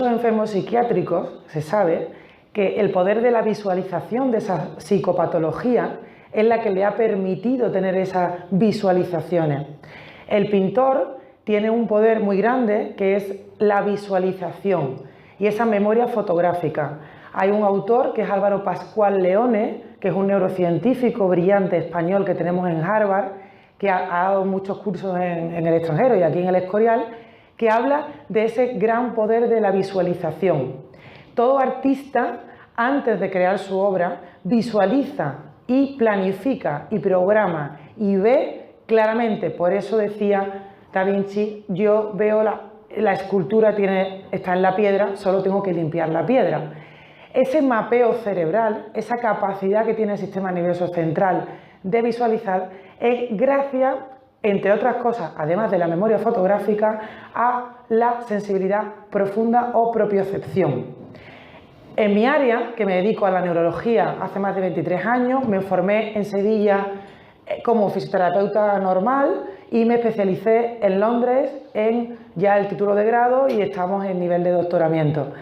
enfermos psiquiátricos se sabe que el poder de la visualización de esa psicopatología es la que le ha permitido tener esas visualizaciones. El pintor tiene un poder muy grande que es la visualización y esa memoria fotográfica. Hay un autor que es Álvaro Pascual Leone, que es un neurocientífico brillante español que tenemos en Harvard, que ha dado muchos cursos en el extranjero y aquí en el Escorial, que habla de ese gran poder de la visualización. Todo artista, antes de crear su obra, visualiza y planifica y programa y ve claramente. Por eso decía Da Vinci, yo veo la escultura está en la piedra, solo tengo que limpiar la piedra. Ese mapeo cerebral, esa capacidad que tiene el sistema nervioso central de visualizar, es gracias, entre otras cosas, además de la memoria fotográfica, a la sensibilidad profunda o propiocepción. En mi área, que me dedico a la neurología hace más de 23 años, me formé en Sevilla como fisioterapeuta normal y me especialicé en Londres en ya el título de grado y estamos en nivel de doctoramiento.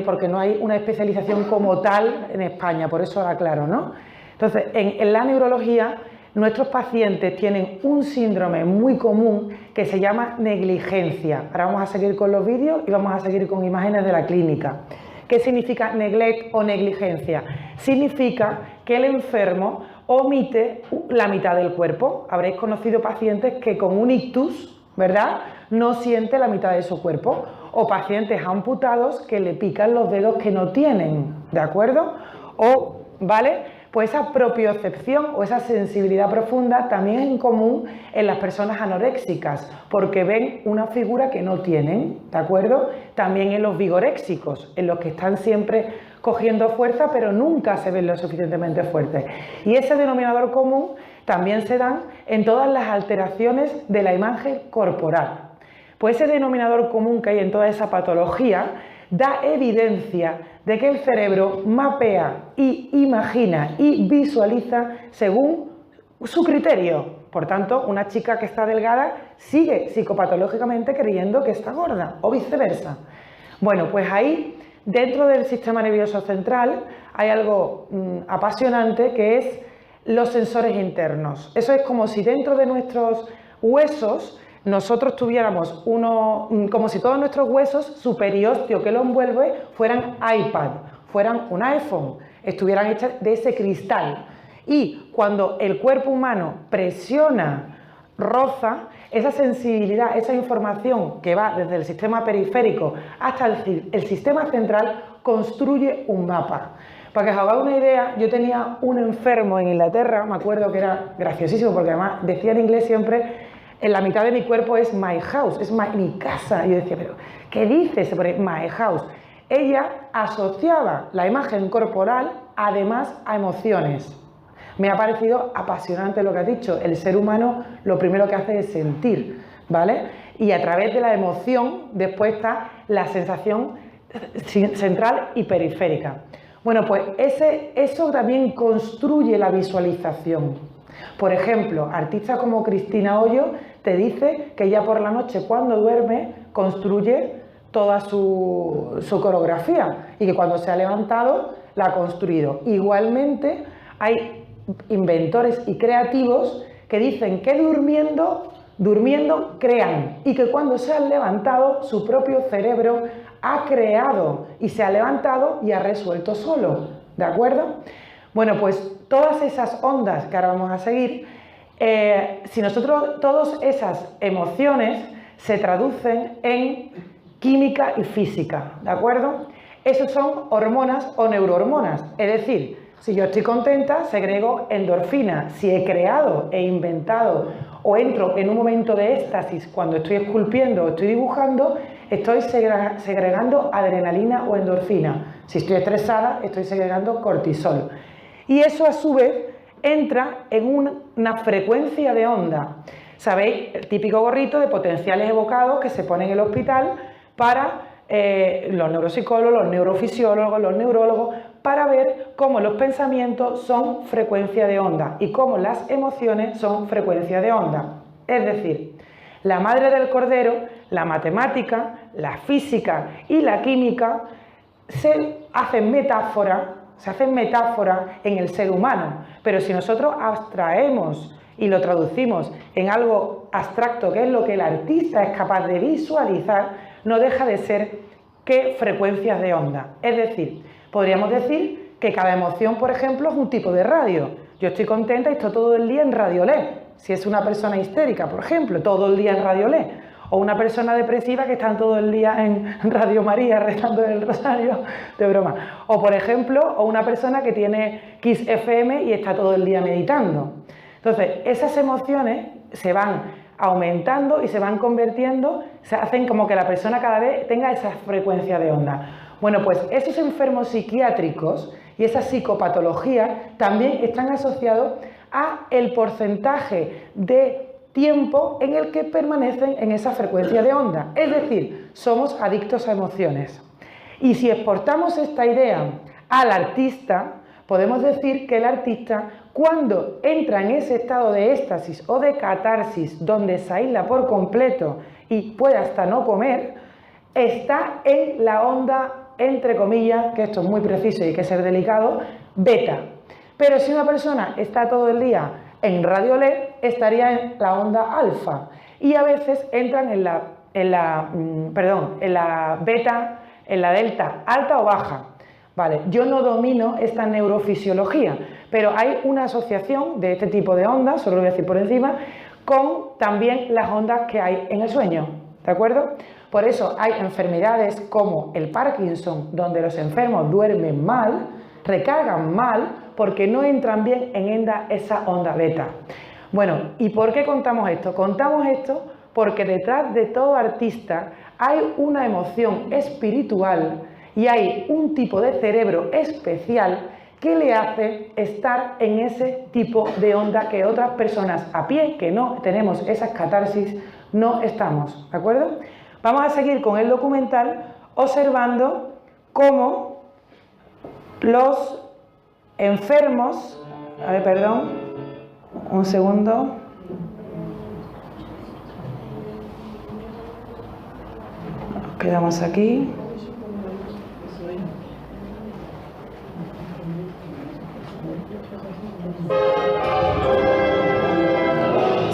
Porque no hay una especialización como tal en España, por eso lo aclaro, ¿no? Entonces, en la neurología, nuestros pacientes tienen un síndrome muy común que se llama negligencia. Ahora vamos a seguir con los vídeos y vamos a seguir con imágenes de la clínica. ¿Qué significa neglect o negligencia? Significa que el enfermo omite la mitad del cuerpo. Habréis conocido pacientes que con un ictus, ¿verdad?, no siente la mitad de su cuerpo. O pacientes amputados que le pican los dedos que no tienen, ¿de acuerdo? ¿Vale? Pues esa propiocepción o esa sensibilidad profunda también es en común en las personas anoréxicas, porque ven una figura que no tienen, ¿de acuerdo? También en los vigoréxicos, en los que están siempre cogiendo fuerza, pero nunca se ven lo suficientemente fuertes. Y ese denominador común también se dan en todas las alteraciones de la imagen corporal. Pues ese denominador común que hay en toda esa patología da evidencia de que el cerebro mapea y imagina y visualiza según su criterio. Por tanto, una chica que está delgada sigue psicopatológicamente creyendo que está gorda o viceversa. Bueno, pues ahí, dentro del sistema nervioso central, hay algo apasionante que es los sensores internos. Eso es como si dentro de nuestros huesos nosotros tuviéramos como si todos nuestros huesos, su periósteo que lo envuelve, fueran iPad, fueran un iPhone, estuvieran hechas de ese cristal. Y cuando el cuerpo humano presiona, roza, esa sensibilidad, esa información que va desde el sistema periférico hasta el sistema central, construye un mapa. Para que os hagáis una idea, yo tenía un enfermo en Inglaterra, me acuerdo que era graciosísimo, porque además decía en inglés siempre: en la mitad de mi cuerpo es my house, es mi casa. Y yo decía, ¿pero qué dices? My house. Ella asociaba la imagen corporal además a emociones. Me ha parecido apasionante lo que ha dicho. El ser humano lo primero que hace es sentir, ¿vale? Y a través de la emoción después está la sensación central y periférica. Bueno, pues eso también construye la visualización. Por ejemplo, artistas como Cristina Hoyo te dice que ya por la noche cuando duerme construye toda su coreografía y que cuando se ha levantado la ha construido. Igualmente hay inventores y creativos que dicen que durmiendo crean y que cuando se han levantado su propio cerebro ha creado y se ha levantado y ha resuelto solo, ¿de acuerdo? Bueno, pues todas esas ondas que ahora vamos a seguir, si nosotros, todas esas emociones se traducen en química y física, ¿de acuerdo? Esos son hormonas o neurohormonas, es decir, si yo estoy contenta, segrego endorfina. Si he creado, he inventado o entro en un momento de éxtasis cuando estoy esculpiendo o estoy dibujando, estoy segregando adrenalina o endorfina. Si estoy estresada, estoy segregando cortisol. Y eso a su vez entra en una frecuencia de onda. ¿Sabéis? El típico gorrito de potenciales evocados que se pone en el hospital para los neuropsicólogos, los neurofisiólogos, los neurólogos, para ver cómo los pensamientos son frecuencia de onda y cómo las emociones son frecuencia de onda. Es decir, La madre del cordero, la matemática, la física y la química se hacen metáforas en el ser humano, pero si nosotros abstraemos y lo traducimos en algo abstracto, que es lo que el artista es capaz de visualizar, no deja de ser que frecuencias de onda. Es decir, podríamos decir que cada emoción, por ejemplo, es un tipo de radio. Yo estoy contenta y estoy todo el día en Radio Le. Si es una persona histérica, por ejemplo, todo el día en Radio Le. O una persona depresiva que está todo el día en Radio María rezando el rosario, de broma. O, por ejemplo, o una persona que tiene Kiss FM y está todo el día meditando. Entonces, esas emociones se van aumentando y se van convirtiendo, se hacen como que la persona cada vez tenga esa frecuencia de onda. Bueno, pues esos enfermos psiquiátricos y esas psicopatologías también están asociados a el porcentaje de tiempo en el que permanecen en esa frecuencia de onda. Es decir, somos adictos a emociones. Y si exportamos esta idea al artista, podemos decir que el artista, cuando entra en ese estado de éxtasis o de catarsis, donde se aísla por completo y puede hasta no comer, está en la onda, entre comillas, que esto es muy preciso y hay que ser delicado, beta. Pero si una persona está todo el día en Radio LED, estaría en la onda alfa, y a veces entran en la beta, en la delta, alta o baja. Vale, yo no domino esta neurofisiología, pero hay una asociación de este tipo de ondas, solo lo voy a decir por encima, con también las ondas que hay en el sueño, ¿de acuerdo? Por eso hay enfermedades como el Parkinson, donde los enfermos duermen mal, recargan mal, porque no entran bien en esa onda beta. Bueno, ¿y por qué contamos esto? Contamos esto porque detrás de todo artista hay una emoción espiritual y hay un tipo de cerebro especial que le hace estar en ese tipo de onda que otras personas a pie, que no tenemos esas catarsis, no estamos, ¿de acuerdo? Vamos a seguir con el documental observando cómo los enfermos, a ver, perdón, un segundo. Nos quedamos aquí.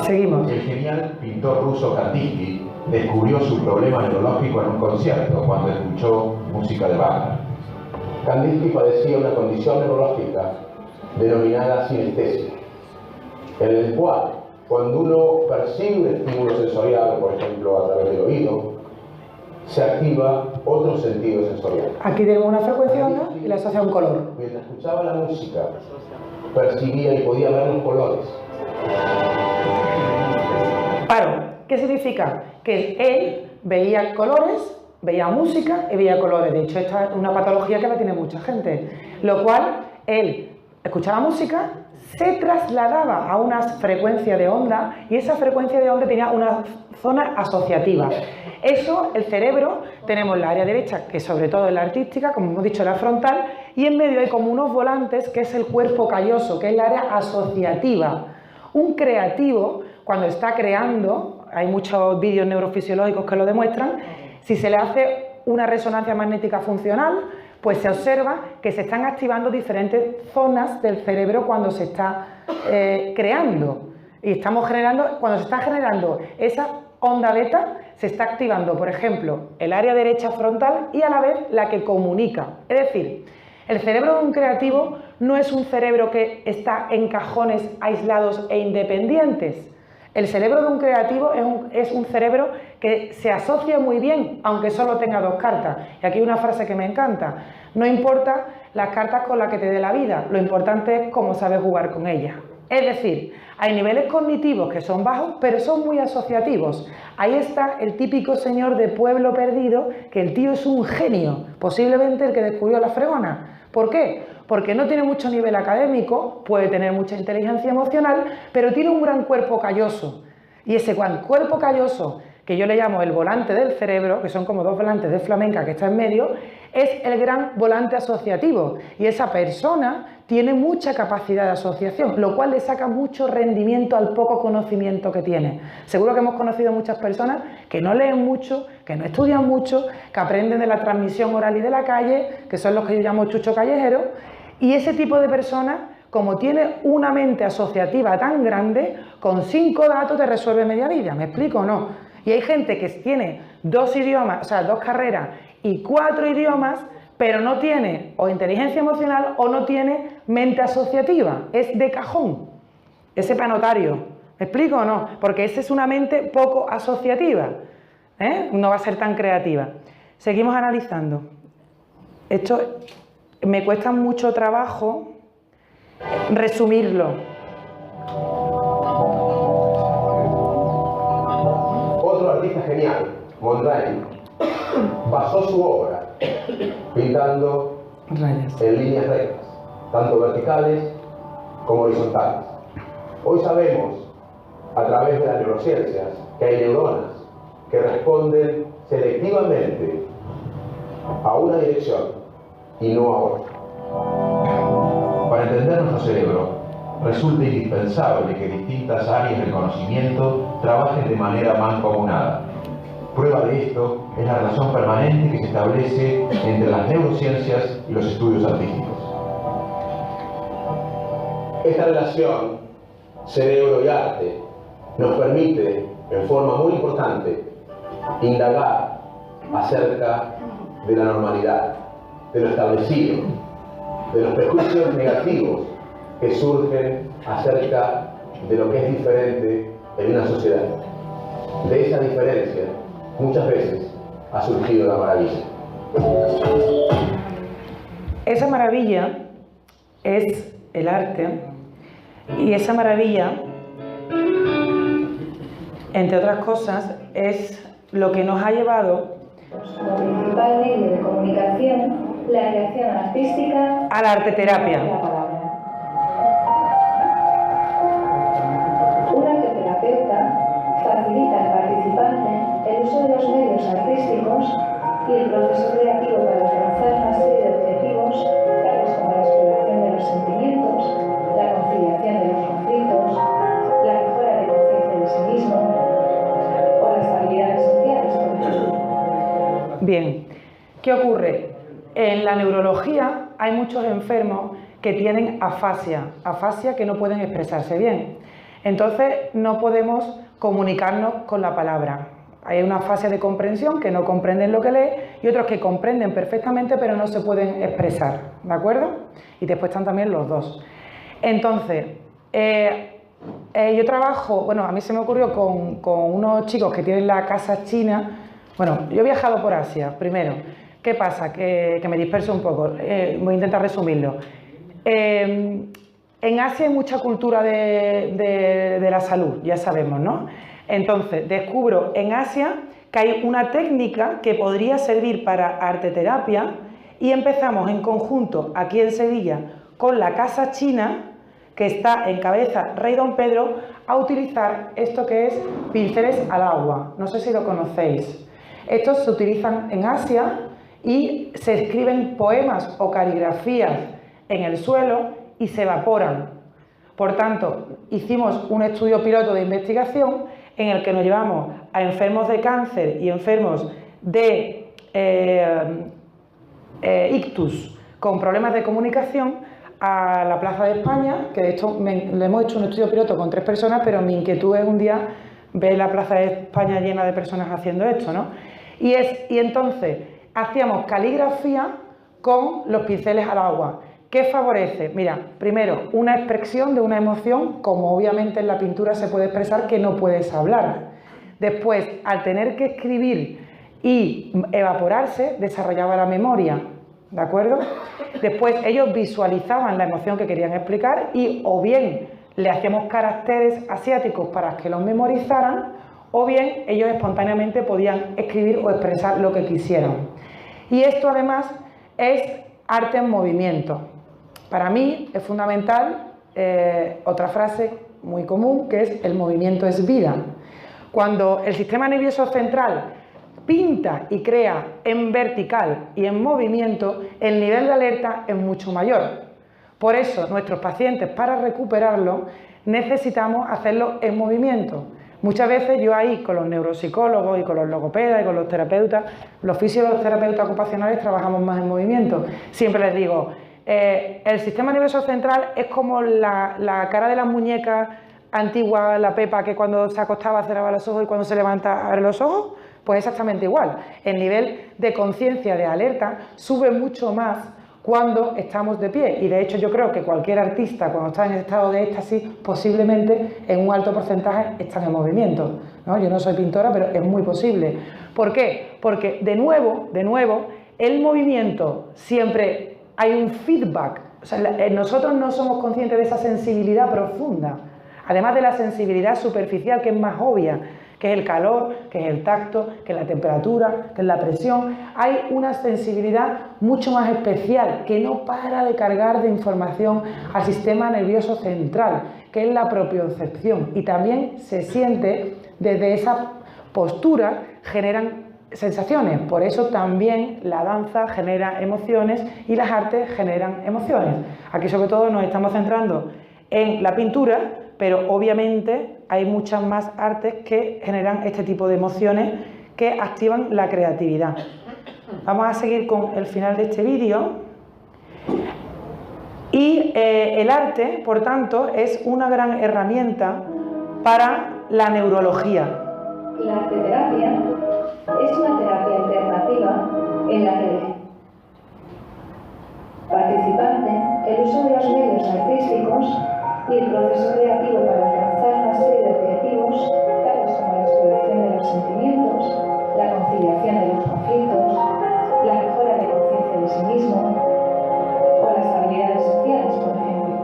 Seguimos. El genial pintor ruso Kandinsky descubrió su problema neurológico en un concierto cuando escuchó música de Wagner. Kandinsky padecía una condición neurológica denominada sinestesia, en el cual, cuando uno percibe un estímulo sensorial, por ejemplo a través del oído, se activa otro sentido sensorial. Aquí tenemos una frecuencia onda y la asocia a un color. Mientras escuchaba la música, percibía y podía ver los colores. Paro, ¿qué significa? Que él veía colores, veía música y veía colores. De hecho, esta es una patología que la tiene mucha gente. Lo cual, él escuchaba música, se trasladaba a una frecuencia de onda y esa frecuencia de onda tenía una zona asociativa. Eso, el cerebro, tenemos la área derecha, que sobre todo es la artística, como hemos dicho, la frontal, y en medio hay como unos volantes, que es el cuerpo calloso, que es la área asociativa. Un creativo, cuando está creando, hay muchos vídeos neurofisiológicos que lo demuestran, si se le hace una resonancia magnética funcional, pues se observa que se están activando diferentes zonas del cerebro cuando se está creando. Y estamos generando, cuando se está generando esa onda beta, se está activando, por ejemplo, el área derecha frontal y a la vez la que comunica. Es decir, el cerebro de un creativo no es un cerebro que está en cajones aislados e independientes. El cerebro de un creativo es un cerebro que se asocia muy bien, aunque solo tenga dos cartas. Y aquí hay una frase que me encanta. No importa las cartas con las que te dé la vida, lo importante es cómo sabes jugar con ellas. Es decir, hay niveles cognitivos que son bajos, pero son muy asociativos. Ahí está el típico señor de pueblo perdido, que el tío es un genio, posiblemente el que descubrió la fregona. ¿Por qué? Porque no tiene mucho nivel académico, puede tener mucha inteligencia emocional, pero tiene un gran cuerpo calloso. Y ese gran cuerpo calloso, que yo le llamo el volante del cerebro, que son como dos volantes de flamenca que está en medio, es el gran volante asociativo y esa persona tiene mucha capacidad de asociación, lo cual le saca mucho rendimiento al poco conocimiento que tiene. Seguro que hemos conocido muchas personas que no leen mucho, que no estudian mucho, que aprenden de la transmisión oral y de la calle, que son los que yo llamo chucho callejeros, y ese tipo de personas, como tiene una mente asociativa tan grande, con 5 datos te resuelve media vida, ¿me explico o no? Y hay gente que tiene 2 idiomas, o sea, 2 carreras y 4 idiomas, pero no tiene o inteligencia emocional o no tiene mente asociativa, es de cajón, ese panotario, ¿me explico o no? Porque esa es una mente poco asociativa, no va a ser tan creativa. Seguimos analizando. Esto me cuesta mucho trabajo resumirlo. Otro artista genial, Mondrian, basó su obra pintando en líneas rectas, tanto verticales como horizontales. Hoy sabemos, a través de las neurociencias, que hay neuronas que responden selectivamente a una dirección y no a otra. Para entender nuestro cerebro, resulta indispensable que distintas áreas del conocimiento trabajen de manera mancomunada. Prueba de esto es la relación permanente que se establece entre las neurociencias y los estudios artísticos. Esta relación cerebro y arte nos permite, en forma muy importante, indagar acerca de la normalidad, de lo establecido, de los prejuicios negativos que surgen acerca de lo que es diferente en una sociedad. De esa diferencia, muchas veces ha surgido la maravilla. Esa maravilla es el arte y esa maravilla, entre otras cosas, es lo que nos ha llevado como principal medio de comunicación, la creación artística a la arteterapia. Un arteterapeuta facilita al participante el uso de los medios artísticos y el proceso creativo para alcanzar una serie de objetivos, tales como la exploración de los sentimientos, la conciliación de los conflictos, la mejora de conciencia de sí mismo o las habilidades sociales, por ejemplo. Bien, ¿qué ocurre? En la neurología hay muchos enfermos que tienen afasia que no pueden expresarse bien. Entonces no podemos comunicarnos con la palabra. Hay una afasia de comprensión que no comprenden lo que leen y otros que comprenden perfectamente pero no se pueden expresar, ¿de acuerdo? Y después están también los dos. Entonces, yo trabajo, bueno, a mí se me ocurrió con unos chicos que tienen la casa china. Bueno, yo he viajado por Asia, primero. ¿Qué pasa? Que me disperso un poco, voy a intentar resumirlo. En Asia hay mucha cultura de la salud, ya sabemos, ¿no? Entonces, descubro en Asia que hay una técnica que podría servir para arteterapia y empezamos en conjunto aquí en Sevilla con la Casa China, que está en Cabeza Rey Don Pedro, a utilizar esto que es pinceles al agua. No sé si lo conocéis. Estos se utilizan en Asia y se escriben poemas o caligrafías en el suelo y se evaporan. Por tanto, hicimos un estudio piloto de investigación en el que nos llevamos a enfermos de cáncer y enfermos de ictus con problemas de comunicación a la Plaza de España, que de hecho le hemos hecho un estudio piloto con 3 personas, pero mi inquietud es un día ver la Plaza de España llena de personas haciendo esto, ¿no? Y entonces hacíamos caligrafía con los pinceles al agua. ¿Qué favorece? Mira, primero, una expresión de una emoción, como obviamente en la pintura se puede expresar que no puedes hablar. Después, al tener que escribir y evaporarse, desarrollaba la memoria, ¿de acuerdo? Después, ellos visualizaban la emoción que querían explicar y o bien le hacíamos caracteres asiáticos para que los memorizaran, o bien ellos espontáneamente podían escribir o expresar lo que quisieran. Y esto además es arte en movimiento. Para mí es fundamental otra frase muy común, que es el movimiento es vida. Cuando el sistema nervioso central pinta y crea en vertical y en movimiento, el nivel de alerta es mucho mayor. Por eso, nuestros pacientes, para recuperarlo, necesitamos hacerlo en movimiento. Muchas veces yo ahí, con los neuropsicólogos y con los logopedas y con los terapeutas, los fisioterapeutas ocupacionales trabajamos más en movimiento. Siempre les digo, el sistema nervioso central es como la cara de las muñecas antigua, la Pepa, que cuando se acostaba cerraba los ojos y cuando se levanta abre los ojos, pues exactamente igual. El nivel de conciencia, de alerta, sube mucho más cuando estamos de pie, y de hecho yo creo que cualquier artista cuando está en estado de éxtasis posiblemente en un alto porcentaje están en movimiento, ¿no? Yo no soy pintora, pero es muy posible. ¿Por qué? Porque de nuevo, el movimiento siempre hay un feedback, o sea, nosotros no somos conscientes de esa sensibilidad profunda, además de la sensibilidad superficial que es más obvia, que es el calor, que es el tacto, que es la temperatura, que es la presión. Hay una sensibilidad mucho más especial que no para de cargar de información al sistema nervioso central, que es la propiocepción, y también se siente desde esa postura, generan sensaciones. Por eso también la danza genera emociones y las artes generan emociones. Aquí sobre todo nos estamos centrando en la pintura, pero obviamente hay muchas más artes que generan este tipo de emociones que activan la creatividad. Vamos a seguir con el final de este vídeo. Y el arte, por tanto, es una gran herramienta para la neurología. La arteterapia es una terapia alternativa en la que el participante, el uso de los medios artísticos y el proceso creativo para alcanzar una serie de objetivos, tales como la exploración de los sentimientos, la conciliación de los conflictos, la mejora de conciencia de sí mismo o las habilidades sociales, por ejemplo.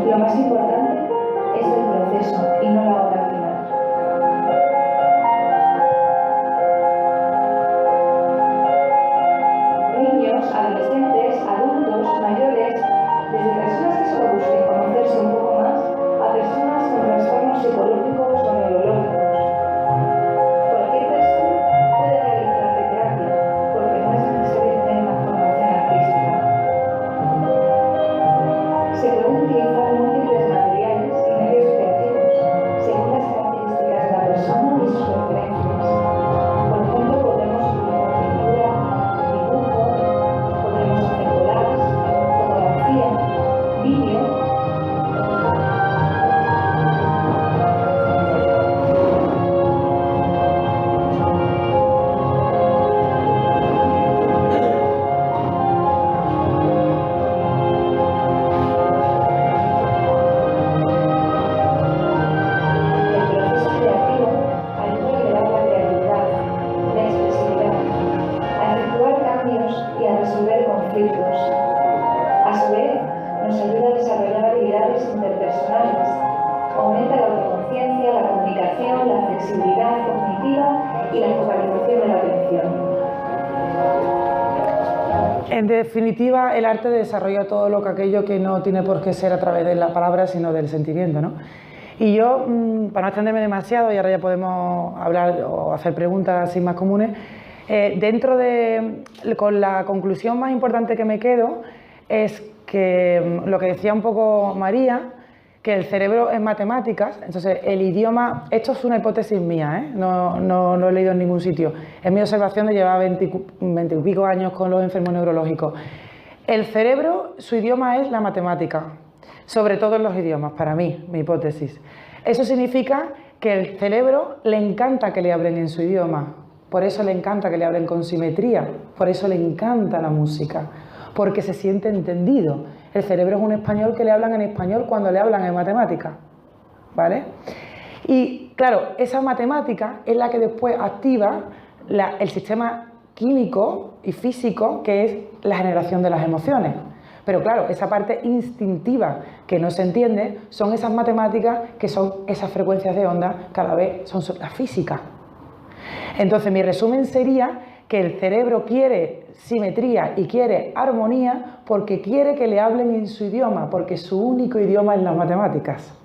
Lo más importante es el proceso y no la obra final. Niños, adolescentes, adultos, mayores, desde personas que solo busquen conocerse un poco más a personas con trastornos psicológicos o neurológicos. Cualquier persona puede realizar arteterapia porque no es necesario tener una formación artística. Se pueden utilizar múltiples materiales y medios creativos según las características de la persona y sus preferencias. Por ejemplo, podemos utilizar pintura, dibujo, podemos hacer collage, fotografía, vídeo. El proceso creativo ayuda a liberar la creatividad, la expresividad, a efectuar cambios y a resolver conflictos. A su vez, nos ayuda a desarrollar habilidades interpersonales, aumenta la autoconciencia, la comunicación, la flexibilidad cognitiva y la focalización de la atención. En definitiva, el arte desarrolla todo lo que aquello que no tiene por qué ser a través de la palabra, sino del sentimiento, ¿no? Y yo, para no extenderme demasiado, y ahora ya podemos hablar o hacer preguntas así más comunes, con la conclusión más importante que me quedo es que lo que decía un poco María, que el cerebro es matemáticas, entonces el idioma, esto es una hipótesis mía, no lo he leído en ningún sitio, es mi observación de llevar 20 y pico años con los enfermos neurológicos. El cerebro, su idioma es la matemática, sobre todos los idiomas, para mí, mi hipótesis. Eso significa que el cerebro le encanta que le hablen en su idioma, por eso le encanta que le hablen con simetría, por eso le encanta la música, porque se siente entendido. El cerebro es un español que le hablan en español cuando le hablan en matemática, ¿vale? Y claro, esa matemática es la que después activa el sistema químico y físico, que es la generación de las emociones. Pero claro, esa parte instintiva que no se entiende son esas matemáticas que son esas frecuencias de onda, cada vez son la física. Entonces mi resumen sería que el cerebro quiere simetría y quiere armonía porque quiere que le hablen en su idioma, porque su único idioma es las matemáticas.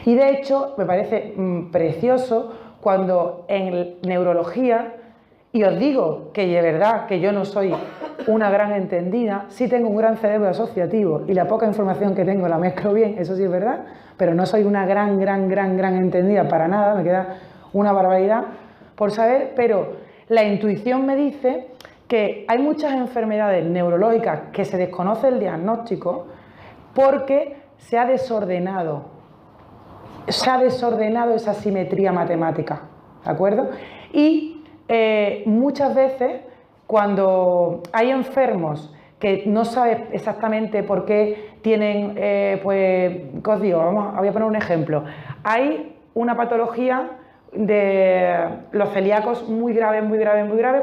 Y de hecho me parece precioso cuando en neurología, y os digo que de verdad que yo no soy una gran entendida, sí tengo un gran cerebro asociativo y la poca información que tengo la mezclo bien, eso sí es verdad, pero no soy una gran entendida para nada, me queda una barbaridad por saber, pero la intuición me dice que hay muchas enfermedades neurológicas que se desconoce el diagnóstico porque se ha desordenado esa simetría matemática, ¿de acuerdo? Y muchas veces cuando hay enfermos que no sabes exactamente por qué tienen, pues, ¿qué os digo? Voy a poner un ejemplo. Hay una patología de los celíacos muy graves,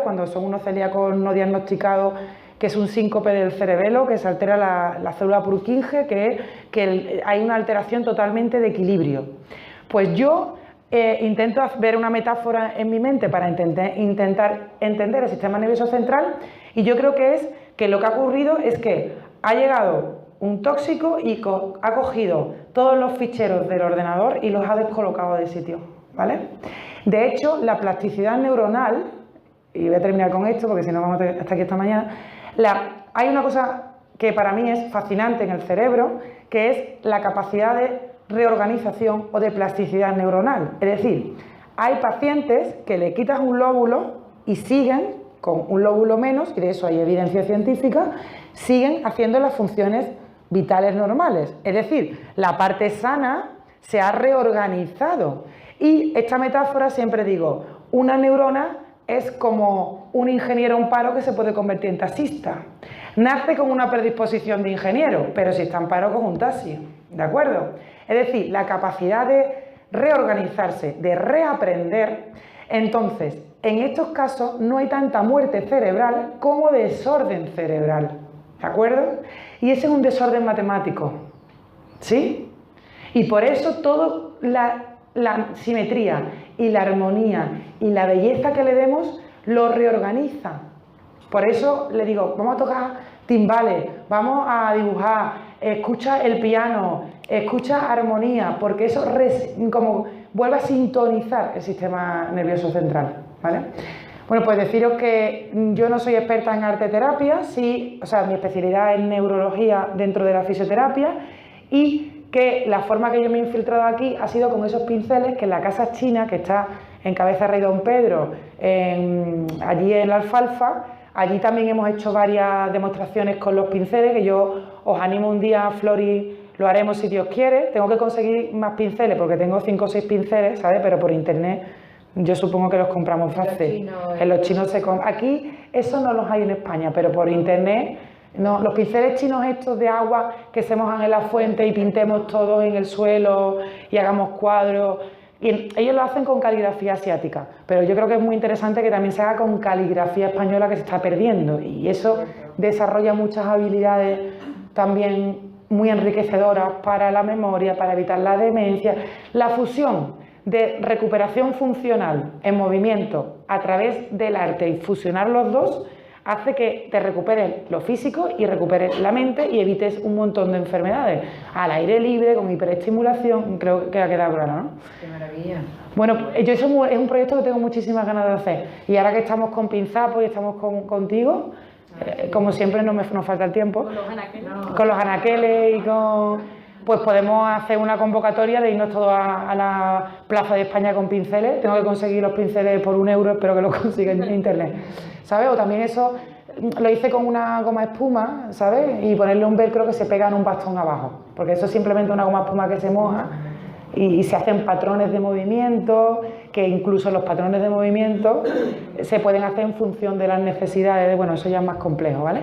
cuando son unos celíacos no diagnosticados, que es un síncope del cerebelo, que se altera la célula Purkinje, que hay una alteración totalmente de equilibrio. Pues yo intento ver una metáfora en mi mente para intentar entender el sistema nervioso central, y yo creo que lo que ha ocurrido es que ha llegado un tóxico y ha cogido todos los ficheros del ordenador y los ha descolocado de sitio, ¿vale? De hecho, la plasticidad neuronal, y voy a terminar con esto porque si no vamos hasta aquí esta mañana, hay una cosa que para mí es fascinante en el cerebro, que es la capacidad de reorganización o de plasticidad neuronal. Es decir, hay pacientes que le quitas un lóbulo y siguen con un lóbulo menos, y de eso hay evidencia científica, siguen haciendo las funciones vitales normales. Es decir, la parte sana se ha reorganizado. Y esta metáfora siempre digo, una neurona es como un ingeniero en paro que se puede convertir en taxista. Nace con una predisposición de ingeniero, pero si está en paro, coge un taxi, ¿de acuerdo? Es decir, la capacidad de reorganizarse, de reaprender. Entonces, en estos casos no hay tanta muerte cerebral como desorden cerebral, ¿de acuerdo? Y ese es un desorden matemático, ¿sí? Y por eso toda la simetría y la armonía y la belleza que le demos lo reorganiza. Por eso le digo, vamos a tocar timbales, vamos a dibujar, escucha el piano, escucha armonía, porque eso como vuelve a sintonizar el sistema nervioso central, ¿vale? Bueno, pues deciros que yo no soy experta en arteterapia, sí, o sea, mi especialidad es neurología dentro de la fisioterapia, y que la forma que yo me he infiltrado aquí ha sido con esos pinceles que en la casa china, que está en Cabeza Rey Don Pedro, allí en la Alfalfa, allí también hemos hecho varias demostraciones con los pinceles, que yo os animo un día, Flori, lo haremos si Dios quiere. Tengo que conseguir más pinceles porque tengo 5 o 6 pinceles, ¿sabes? Pero por internet yo supongo que los compramos fácil. En los chinos se compran. Aquí eso no los hay en España, pero por internet, no. Los pinceles chinos estos de agua que se mojan en la fuente y pintemos todos en el suelo y hagamos cuadros. Y ellos lo hacen con caligrafía asiática, pero yo creo que es muy interesante que también se haga con caligrafía española, que se está perdiendo, y eso desarrolla muchas habilidades también muy enriquecedoras para la memoria, para evitar la demencia. La fusión de recuperación funcional en movimiento a través del arte y fusionar los dos hace que te recuperes lo físico y recuperes la mente y evites un montón de enfermedades. Al aire libre, con hiperestimulación, creo que ha quedado claro, ¿no? ¡Qué maravilla! Bueno, eso es un proyecto que tengo muchísimas ganas de hacer. Y ahora que estamos con Pinzapo y estamos contigo, como siempre nos falta el tiempo. Con los anaqueles. Con los anaqueles y pues podemos hacer una convocatoria de irnos todos a la Plaza de España con pinceles. Tengo que conseguir los pinceles por €1, espero que los consiga en internet, ¿sabes? O también eso lo hice con una goma espuma, ¿sabes? Y ponerle un velcro que se pega en un bastón abajo, porque eso es simplemente una goma espuma que se moja y se hacen patrones de movimiento, que incluso los patrones de movimiento se pueden hacer en función de las necesidades. Bueno, eso ya es más complejo, ¿vale?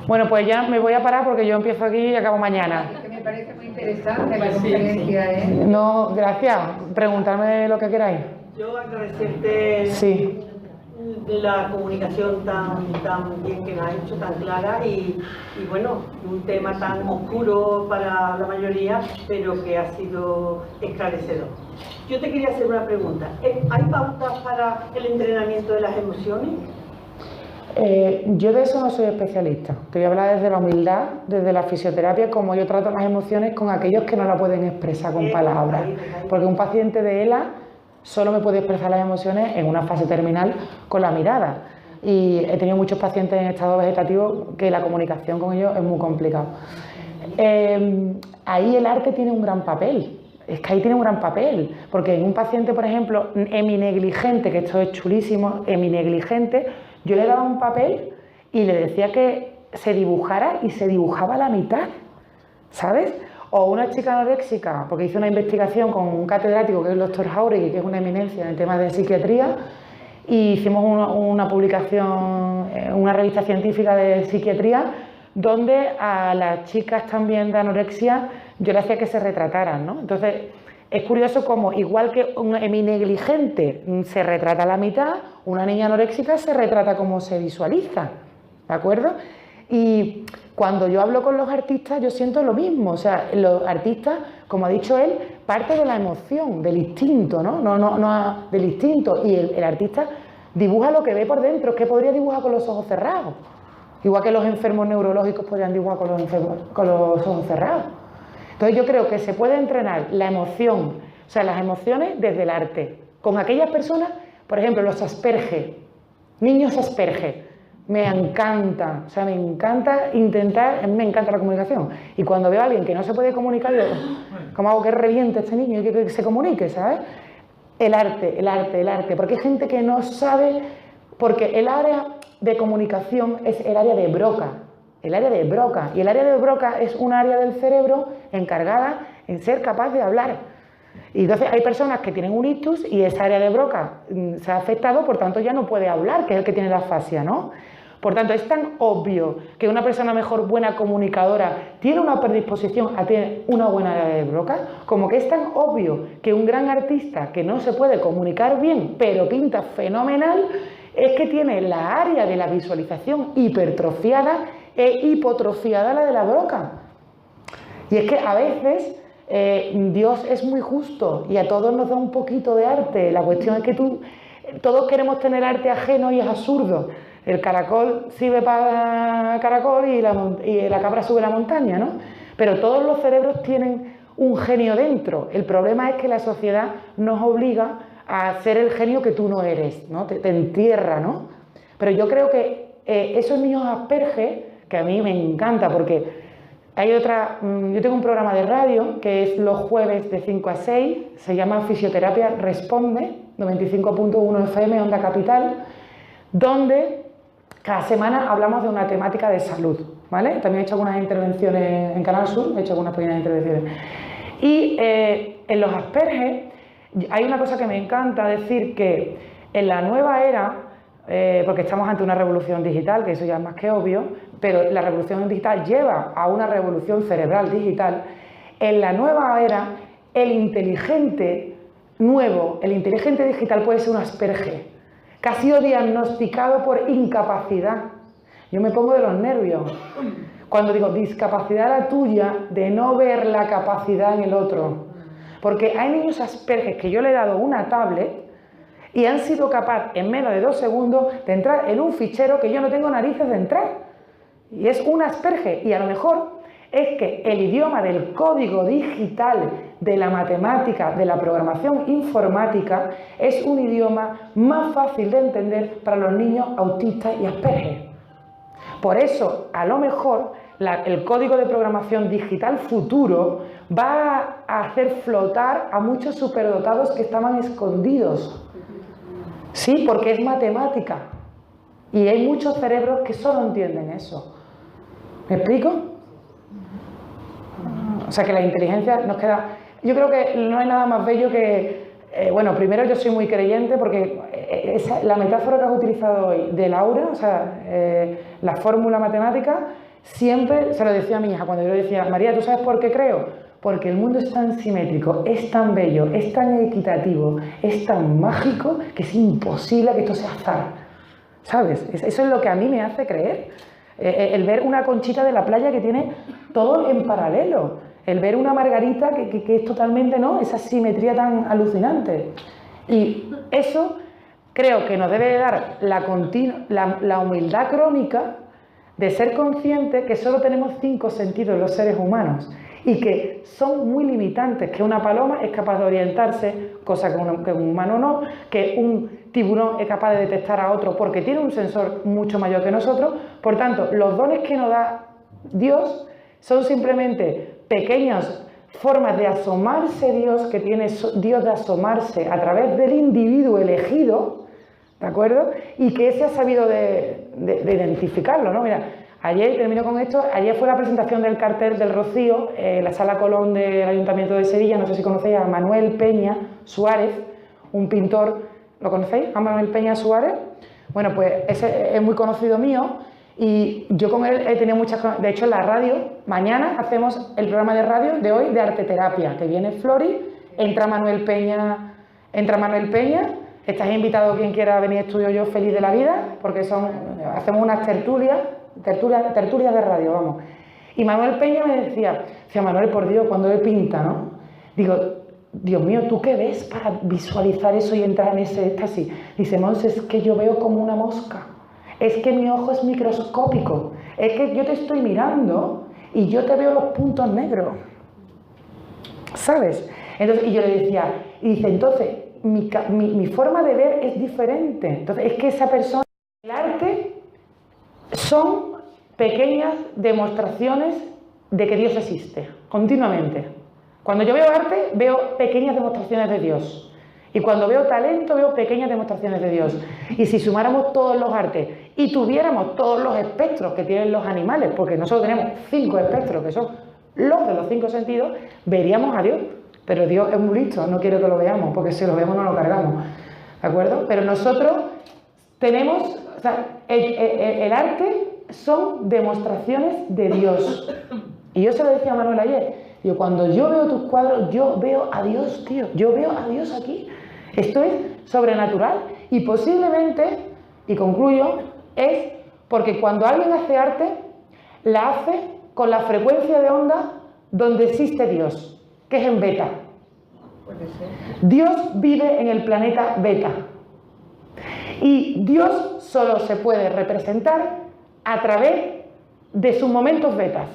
Bueno, pues ya me voy a parar porque yo empiezo aquí y acabo mañana. Me parece muy interesante la conferencia, ¿eh? No, gracias. Preguntarme lo que queráis. Yo agradecerte la comunicación tan bien que me ha hecho, tan clara y bueno, un tema tan oscuro para la mayoría, pero que ha sido esclarecedor. Yo te quería hacer una pregunta. ¿Hay pautas para el entrenamiento de las emociones? Yo de eso no soy especialista. Te voy a hablar desde la humildad, desde la fisioterapia, como yo trato las emociones con aquellos que no la pueden expresar con palabras. Porque un paciente de ELA solo me puedo expresar las emociones en una fase terminal con la mirada. Y he tenido muchos pacientes en estado vegetativo que la comunicación con ellos es muy complicado. Ahí el arte tiene un gran papel. Es que ahí tiene un gran papel, porque en un paciente, por ejemplo, heminegligente, que esto es chulísimo, heminegligente, yo le daba un papel y le decía que se dibujara y se dibujaba a la mitad, ¿sabes? O una chica anoréxica, porque hice una investigación con un catedrático que es el doctor Jauregui, que es una eminencia en el tema de psiquiatría, y hicimos una publicación, una revista científica de psiquiatría, donde a las chicas también de anorexia yo le hacía que se retrataran, ¿no? Entonces, es curioso como, igual que un heminegligente se retrata a la mitad, una niña anoréxica se retrata como se visualiza, ¿de acuerdo? Y cuando yo hablo con los artistas, yo siento lo mismo. O sea, los artistas, como ha dicho él, parte de la emoción, del instinto, ¿no? No del instinto. Y el artista dibuja lo que ve por dentro, es que podría dibujar con los ojos cerrados. Igual que los enfermos neurológicos podrían dibujar con los ojos cerrados. Entonces yo creo que se puede entrenar la emoción, o sea, las emociones desde el arte. Con aquellas personas, por ejemplo, los Asperger, niños Asperger, me encanta, o sea, me encanta intentar, a mí me encanta la comunicación. Y cuando veo a alguien que no se puede comunicar, yo, ¿cómo hago que reviente este niño y que se comunique, ¿sabes? El arte, porque hay gente que no sabe, porque el área de comunicación es el área de Broca, y el área de Broca es un área del cerebro encargada en ser capaz de hablar. Y entonces hay personas que tienen un ictus y esa área de Broca se ha afectado, por tanto ya no puede hablar, que es el que tiene la afasia, ¿no? Por tanto, es tan obvio que una persona mejor buena comunicadora tiene una predisposición a tener una buena área de Broca, como que es tan obvio que un gran artista que no se puede comunicar bien, pero pinta fenomenal, es que tiene la área de la visualización hipertrofiada e hipotrofiada la de la Broca. Y es que a veces Dios es muy justo y a todos nos da un poquito de arte. La cuestión es que todos queremos tener arte ajeno y es absurdo. El caracol sirve para caracol y la cabra sube la montaña, ¿no? Pero todos los cerebros tienen un genio dentro. El problema es que la sociedad nos obliga a ser el genio que tú no eres, ¿no? Te entierra, ¿no? Pero yo creo que esos niños Asperger, que a mí me encanta porque hay otra, yo tengo un programa de radio que es los jueves de 5 a 6, se llama Fisioterapia Responde, 95.1 FM, Onda Capital, donde cada semana hablamos de una temática de salud, ¿vale? También he hecho algunas intervenciones en Canal Sur, he hecho algunas pequeñas intervenciones. Y en los Asperger hay una cosa que me encanta decir, que en la nueva era, porque estamos ante una revolución digital, que eso ya es más que obvio, pero la revolución digital lleva a una revolución cerebral digital. En la nueva era, el inteligente nuevo, el inteligente digital puede ser un Asperger, que ha sido diagnosticado por incapacidad. Yo me pongo de los nervios cuando digo discapacidad la tuya de no ver la capacidad en el otro. Porque hay niños Asperger que yo le he dado una tablet y han sido capaces en menos de 2 segundos de entrar en un fichero que yo no tengo narices de entrar. Y es un Asperger. Y a lo mejor es que el idioma del código digital, de la matemática, de la programación informática, es un idioma más fácil de entender para los niños autistas y Asperger. Por eso, a lo mejor, el código de programación digital futuro va a hacer flotar a muchos superdotados que estaban escondidos. Sí, porque es matemática. Y hay muchos cerebros que solo entienden eso. ¿Me explico? O sea que la inteligencia nos queda... Yo creo que no hay nada más bello que... bueno, primero yo soy muy creyente porque la metáfora que has utilizado hoy del aura, o sea, la fórmula matemática, siempre se lo decía a mi hija cuando yo le decía, María, ¿tú sabes por qué creo? Porque el mundo es tan simétrico, es tan bello, es tan equitativo, es tan mágico que es imposible que esto sea azar. ¿Sabes? Eso es lo que a mí me hace creer. El ver una conchita de la playa que tiene todo en paralelo. El ver una margarita que es totalmente, ¿no? Esa simetría tan alucinante. Y eso creo que nos debe dar la humildad crónica de ser consciente que solo tenemos 5 sentidos los seres humanos y que son muy limitantes, que una paloma es capaz de orientarse, cosa que un humano no, que un tiburón es capaz de detectar a otro porque tiene un sensor mucho mayor que nosotros. Por tanto, los dones que nos da Dios son simplemente pequeñas formas de asomarse Dios, que tiene Dios de asomarse a través del individuo elegido, ¿de acuerdo? Y que ese ha sabido de identificarlo, ¿no? Mira, ayer, termino con esto, ayer fue la presentación del cartel del Rocío, en la Sala Colón del Ayuntamiento de Sevilla. No sé si conocéis a Manuel Peña Suárez, un pintor, ¿lo conocéis? A Manuel Peña Suárez. Bueno, pues ese es muy conocido mío y yo con él he tenido muchas... De hecho, en la radio, mañana hacemos el programa de radio de hoy de arteterapia, que viene Flori, entra Manuel Peña, estáis invitados quien quiera venir a Estudio Yo Feliz de la Vida, porque hacemos unas tertulias de radio, vamos. Y Manuel Peña me decía, Manuel, por Dios, cuando él pinta, ¿no? Digo, Dios mío, ¿tú qué ves para visualizar eso y entrar en ese éxtasis? Dice, Monse, es que yo veo como una mosca, es que mi ojo es microscópico, es que yo te estoy mirando y yo te veo los puntos negros, ¿sabes? Entonces, y yo le decía, y dice, entonces, mi forma de ver es diferente. Entonces, es que esa persona, el arte son pequeñas demostraciones de que Dios existe, continuamente. Cuando yo veo arte, veo pequeñas demostraciones de Dios. Y cuando veo talento, veo pequeñas demostraciones de Dios. Y si sumáramos todos los artes y tuviéramos todos los espectros que tienen los animales, porque nosotros tenemos 5 espectros, que son los de los 5 sentidos, veríamos a Dios. Pero Dios es muy listo, no quiero que lo veamos, porque si lo vemos no lo cargamos. ¿De acuerdo? Pero nosotros tenemos... O sea, el arte son demostraciones de Dios. Y yo se lo decía a Manuel ayer. Digo, cuando yo veo tus cuadros, yo veo a Dios, tío. Yo veo a Dios aquí. Esto es sobrenatural. Y posiblemente, y concluyo, es porque cuando alguien hace arte, la hace con la frecuencia de onda donde existe Dios, que es en beta. Dios vive en el planeta beta. Y Dios solo se puede representar a través de sus momentos betas.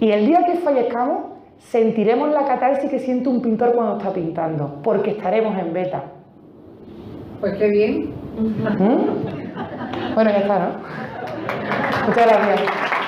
Y el día que fallezcamos, sentiremos la catarsis que siente un pintor cuando está pintando, porque estaremos en beta. Pues qué bien. Bueno, ya está, ¿no? Muchas gracias.